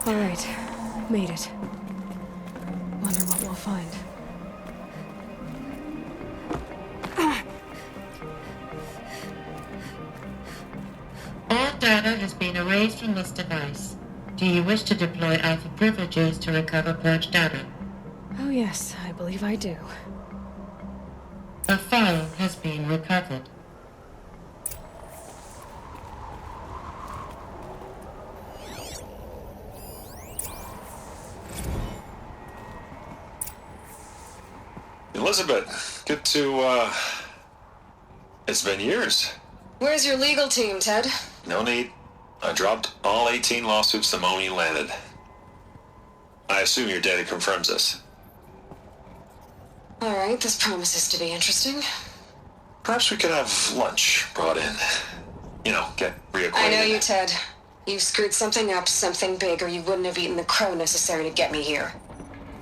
All right, made it. Wonder what we'll find. All data has been erased from this device. Do you wish to deploy Alpha privileges to recover purged data? Oh yes, I believe I do. A file has been recovered. Elizabeth, good to, it's been years. Where's your legal team, Ted? No need. I dropped all 18 lawsuits the moment you landed. I assume your data confirms this. All right, this promises to be interesting. Perhaps we could have lunch brought in. You know, get reacquainted. I know you, Ted. You screwed something up, something big, or you wouldn't have eaten the crow necessary to get me here.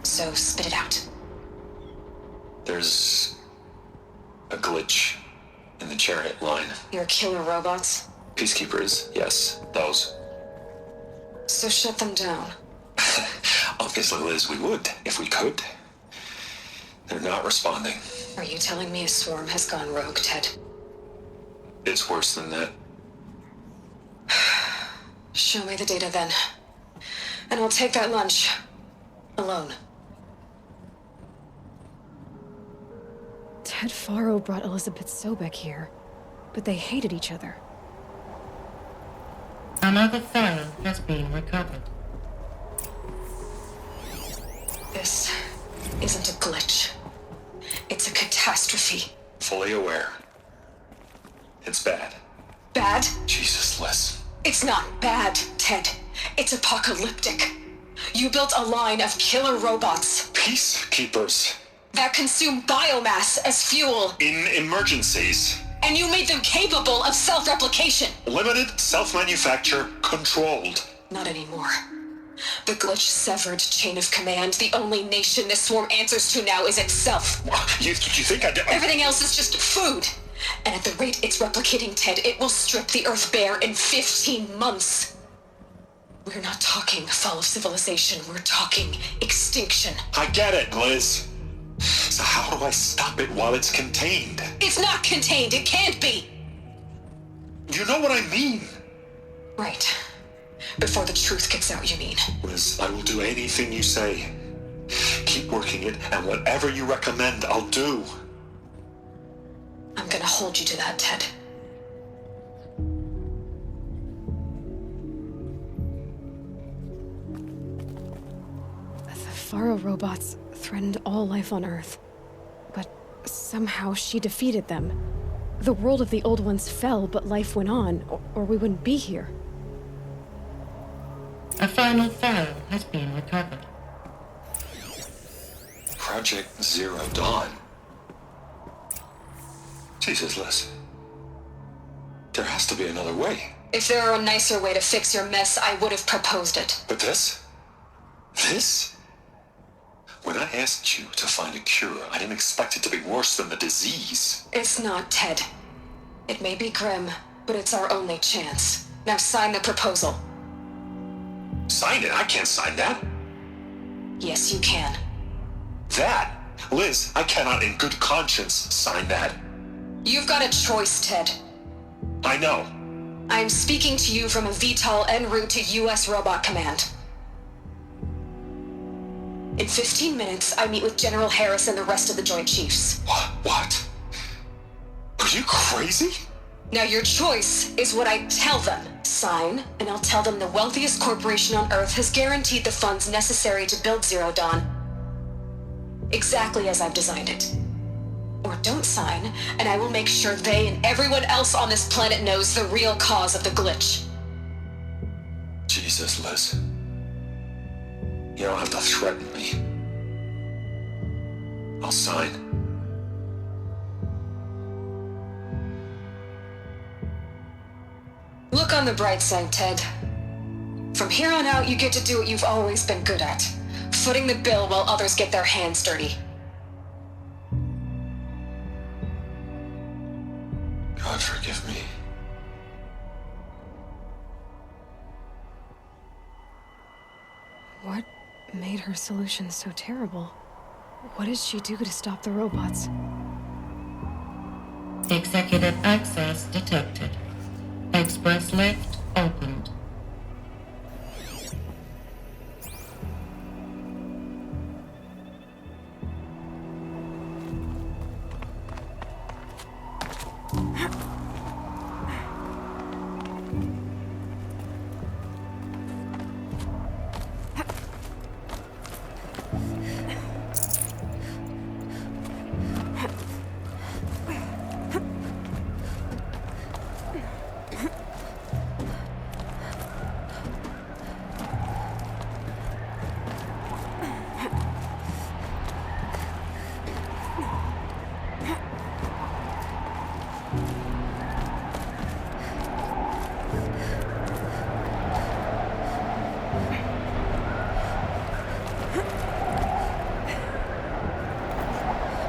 So spit it out. There's a glitch in the chariot line. Your killer robots? Peacekeepers, yes, those. So shut them down. Obviously, Liz, we would, if we could. They're not responding. Are you telling me a swarm has gone rogue, Ted? It's worse than that. Show me the data then. And I'll take that lunch. Alone. Ted Faro brought Elizabeth Sobek here, but they hated each other. Another file has been recovered. This isn't a glitch. It's a catastrophe. Fully aware. It's bad. Bad? Jesus, Liz. It's not bad, Ted. It's apocalyptic. You built a line of killer robots Peacekeepers. that consume biomass as fuel, In emergencies. and you made them capable of self-replication. Limited, self-manufacture, controlled. Not anymore. The glitch severed chain of command. The only nation this swarm answers to now is itself. You think I did? Everything else is just food. And at the rate it's replicating, Ted, it will strip the Earth bare in 15 months. We're not talking fall of civilization. We're talking extinction. I get it, Liz. So how do I stop it while it's contained? It's not contained. It can't be. You know what I mean. Right. Before the truth gets out, you mean? Liz, I will do anything you say. Keep working it, and whatever you recommend, I'll do. I'm gonna hold you to that, Ted. The Faro robots threatened all life on Earth, but somehow she defeated them. The world of the old ones fell, but life went on, or we wouldn't be here. A final file has been recovered. Project Zero Dawn. Jesus, Liz. There has to be another way. If there were a nicer way to fix your mess, I would have proposed it. But this? This? When I asked you to find a cure, I didn't expect it to be worse than the disease. It's not, Ted. It may be grim, but it's our only chance. Now sign the proposal. Sign it? I can't sign that. Yes, you can. That? Liz, I cannot in good conscience sign that. You've got a choice, Ted. I know. I'm speaking to you from a VTOL en route to U.S. Robot Command. In 15 minutes, I meet with General Harris and the rest of the Joint Chiefs. What? Are you crazy? Now your choice is what I tell them. Sign, and I'll tell them the wealthiest corporation on Earth has guaranteed the funds necessary to build Zero Dawn. Exactly as I've designed it. Or don't sign, and I will make sure they and everyone else on this planet knows the real cause of the glitch. Jesus, Liz. You don't have to threaten me. I'll sign. Look on the bright side, Ted. From here on out, you get to do what you've always been good at. Footing the bill while others get their hands dirty. God forgive me. What made her solution so terrible? What did she do to stop the robots? Executive access detected. Express lift opened.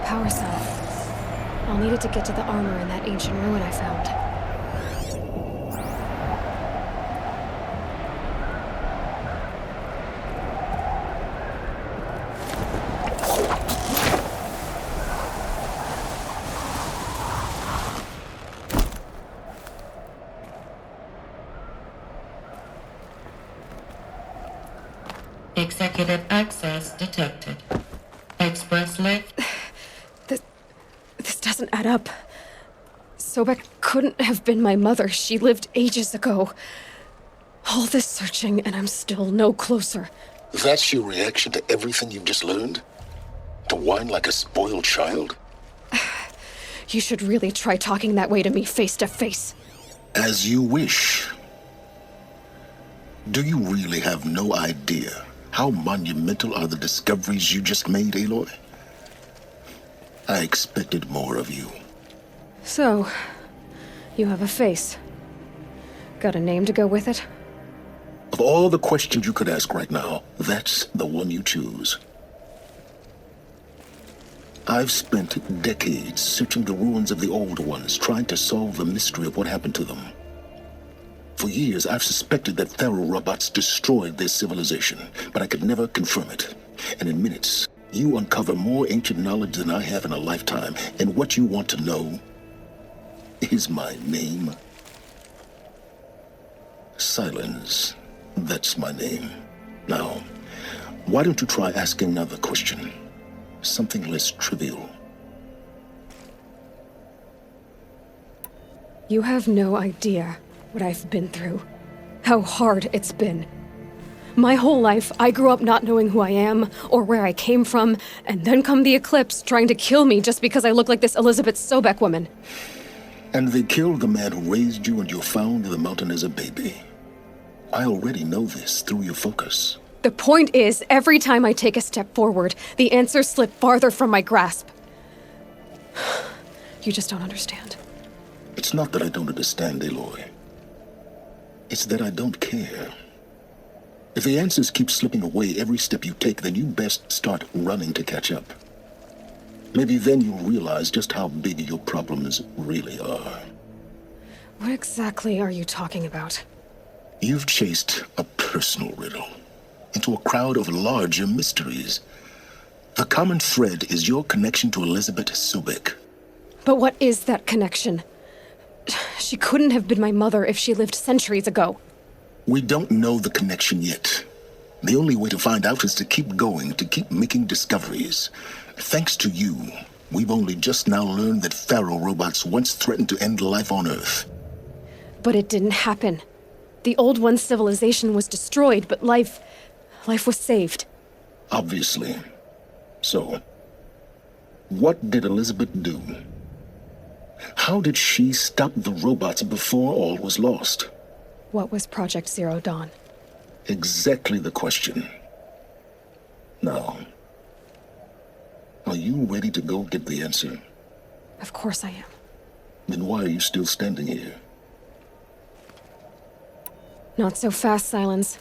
Power cell. I'll need it to get to the armor in that ancient ruin I found. Executive access detected. Express lift. This doesn't add up. Sobek couldn't have been my mother. She lived ages ago. All this searching, and I'm still no closer. That's your reaction to everything you've just learned? To whine like a spoiled child? You should really try talking that way to me face to face. As you wish. Do you really have no idea how monumental are the discoveries you just made, Aloy? I expected more of you. So, you have a face. Got a name to go with it? Of all the questions you could ask right now, that's the one you choose. I've spent decades searching the ruins of the old ones, trying to solve the mystery of what happened to them. For years, I've suspected that Thero robots destroyed their civilization, but I could never confirm it. And in minutes, you uncover more ancient knowledge than I have in a lifetime, and what you want to know is my name. Silence. That's my name. Now, why don't you try asking another question? Something less trivial. You have no idea what I've been through. How hard it's been. My whole life, I grew up not knowing who I am or where I came from, and then come the Eclipse trying to kill me just because I look like this Elizabeth Sobek woman. And they killed the man who raised you and you found in the mountain as a baby. I already know this through your focus. The point is, every time I take a step forward, the answers slip farther from my grasp. You just don't understand. It's not that I don't understand, Aloy. It's that I don't care. If the answers keep slipping away every step you take, then you best start running to catch up. Maybe then you'll realize just how big your problems really are. What exactly are you talking about? You've chased a personal riddle into a crowd of larger mysteries. The common thread is your connection to Elizabeth Sobek. But what is that connection? She couldn't have been my mother if she lived centuries ago. We don't know the connection yet. The only way to find out is to keep going, to keep making discoveries. Thanks to you, we've only just now learned that Thero robots once threatened to end life on Earth. But it didn't happen. The Old One's civilization was destroyed, but life was saved. Obviously. So, what did Elizabeth do? How did she stop the robots before all was lost? What was Project Zero Dawn? Exactly the question. Now, are you ready to go get the answer? Of course I am. Then why are you still standing here? Not so fast, Silence.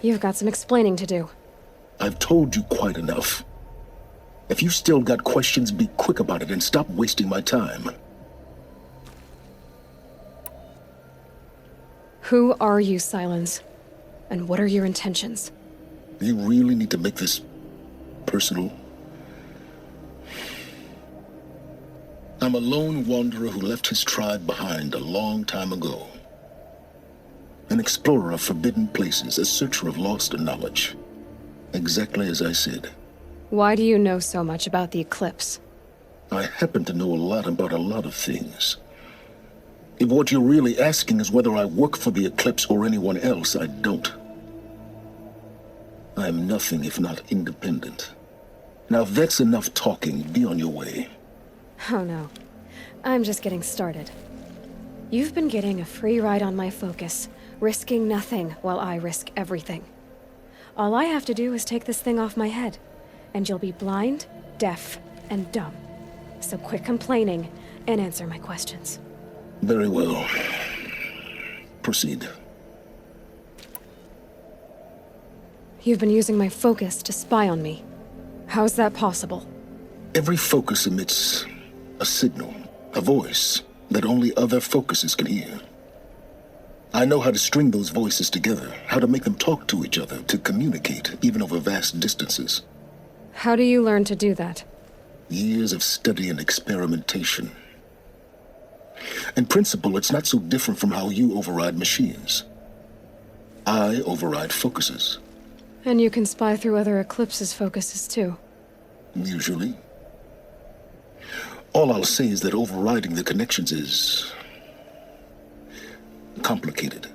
You've got some explaining to do. I've told you quite enough. If you still got questions, be quick about it and stop wasting my time. Who are you, Silence? And what are your intentions? You really need to make this personal? I'm a lone wanderer who left his tribe behind a long time ago. An explorer of forbidden places, a searcher of lost knowledge. Exactly as I said. Why do you know so much about the eclipse? I happen to know a lot about a lot of things. If what you're really asking is whether I work for the Eclipse or anyone else, I don't. I am nothing if not independent. Now, if that's enough talking, be on your way. Oh no. I'm just getting started. You've been getting a free ride on my focus, risking nothing while I risk everything. All I have to do is take this thing off my head, and you'll be blind, deaf, and dumb. So quit complaining and answer my questions. Very well. Proceed. You've been using my focus to spy on me. How's that possible? Every focus emits a signal, a voice, that only other focuses can hear. I know how to string those voices together, how to make them talk to each other, to communicate, even over vast distances. How do you learn to do that? Years of study and experimentation. In principle, it's not so different from how you override machines. I override focuses. And you can spy through other Eclipse's focuses too. Usually. All I'll say is that overriding the connections is complicated.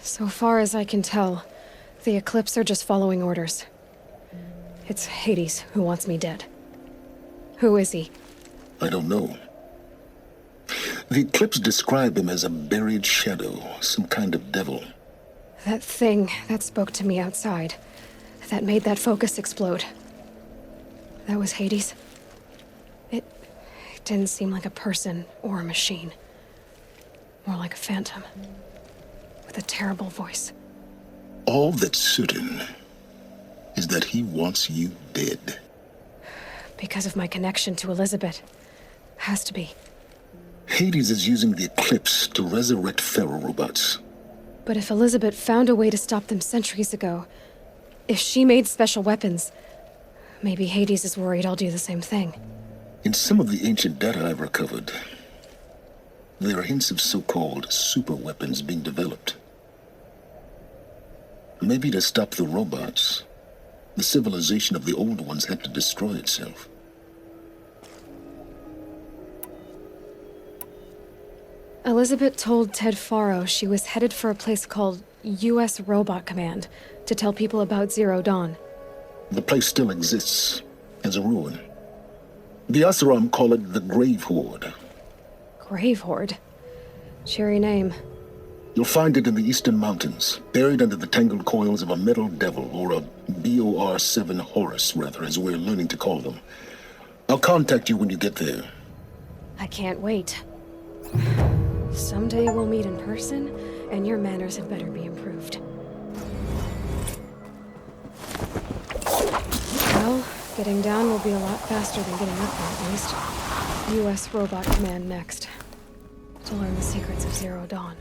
So far as I can tell, the Eclipse are just following orders. It's Hades who wants me dead. Who is he? I don't know. The Eclipse describe him as a buried shadow, some kind of devil. That thing that spoke to me outside, that made that focus explode. That was Hades. It didn't seem like a person or a machine. More like a phantom. With a terrible voice. All that's certain is that he wants you dead. Because of my connection to Elizabeth. Has to be. Hades is using the Eclipse to resurrect feral robots. But if Elizabeth found a way to stop them centuries ago, if she made special weapons, maybe Hades is worried I'll do the same thing. In some of the ancient data I've recovered, there are hints of so-called super weapons being developed. Maybe to stop the robots, the civilization of the old ones had to destroy itself. Elizabeth told Ted Faro she was headed for a place called U.S. Robot Command to tell people about Zero Dawn. The place still exists, as a ruin. The Asuram call it the Grave Horde. Grave Horde? Cheery name. You'll find it in the eastern mountains, buried under the tangled coils of a metal devil, or a BOR-7 Horus, rather, as we're learning to call them. I'll contact you when you get there. I can't wait. Someday we'll meet in person, and your manners had better be improved. Well, getting down will be a lot faster than getting up there, at least. U.S. Robot Command next. To learn the secrets of Zero Dawn.